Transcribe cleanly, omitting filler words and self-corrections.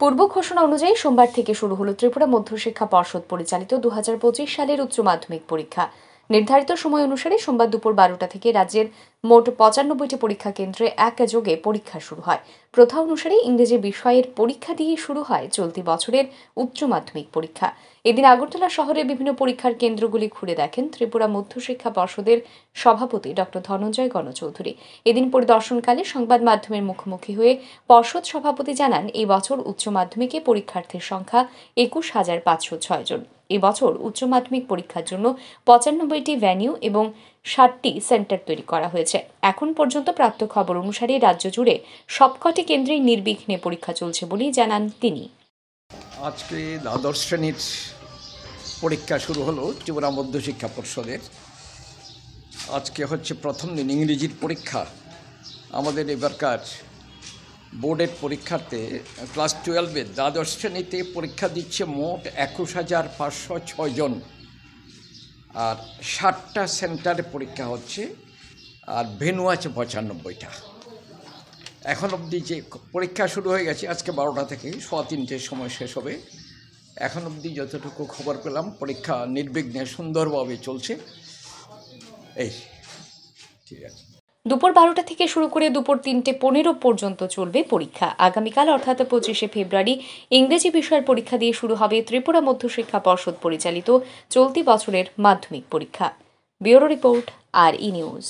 পূর্ব ঘোষণা অনুযায়ী সোমবার থেকে শুরু হলো ত্রিপুরা মধ্যশিক্ষা পর্ষদ পরিচালিত 2025 সালের উচ্চ মাধ্যমিক পরীক্ষা। নির্ধারিত সময় অনুসারে সোমবার দুপুর 12টা থেকে রাজ্যের মোট 95টি পরীক্ষা কেন্দ্রে একযোগে পরীক্ষা শুরু হয়। প্রথা অনুসারে ইংরেজি বিষয়ের পরীক্ষা দিয়ে শুরু হয় চলতি বছরের উচ্চ মাধ্যমিক পরীক্ষা। এদিন আগরতলা শহরের বিভিন্ন পরীক্ষার কেন্দ্রগুলি ঘুরে দেখেন ত্রিপুরা মধ্যশিক্ষা পর্ষদের সভাপতি ড ধনঞ্জয় গণচৌধুরী। এদিন পরিদর্শনকালে সংবাদ মাধ্যমের মুখোমুখি হয়ে পর্ষদ সভাপতি জানান, এই বছর উচ্চ মাধ্যমিকে পরীক্ষার্থীর সংখ্যা 21,506 জন। এবছর উচ্চ মাধ্যমিক পরীক্ষার জন্য 95টি ভেন্যু এবং 60টি সেন্টার তৈরি করা হয়েছে। এখন পর্যন্ত প্রাপ্ত খবর অনুসারে রাজ্য জুড়ে সবকটি কেন্দ্রেই নির্বিঘ্নে পরীক্ষা চলছে বলেই জানান তিনি। আজকে দ্বাদশ শ্রেণীর পরীক্ষা শুরু হলো ত্রিপুরা মধ্যশিক্ষা পর্ষদের। আজকে হচ্ছে প্রথম দিন ইংরেজির পরীক্ষা। আমাদের এবারকার বোর্ডের পরীক্ষার্থে ক্লাস 12-এর দ্বাদশ শ্রেণীতে পরীক্ষা দিচ্ছে মোট 21,506 জন, আর 60টা সেন্টারে পরীক্ষা হচ্ছে, আর ভেন্যু আছে 95টা। এখন অবধি যে পরীক্ষা শুরু হয়ে গেছে আজকে 12টা থেকে 3:15 সময় শেষ হবে। এখন অবধি যতটুকু খবর পেলাম পরীক্ষা নির্বিঘ্নে সুন্দরভাবে চলছে। এই ঠিক আছে। দুপুর 12টা থেকে শুরু করে দুপুর 3:15 পর্যন্ত চলবে পরীক্ষা। আগামীকাল অর্থাৎ 25শে ফেব্রুয়ারি ইংরেজি বিষয়ের পরীক্ষা দিয়ে শুরু হবে ত্রিপুরা মধ্যশিক্ষা পর্ষদ পরিচালিত চলতি বছরের মাধ্যমিক পরীক্ষা। Bureau report, RE news.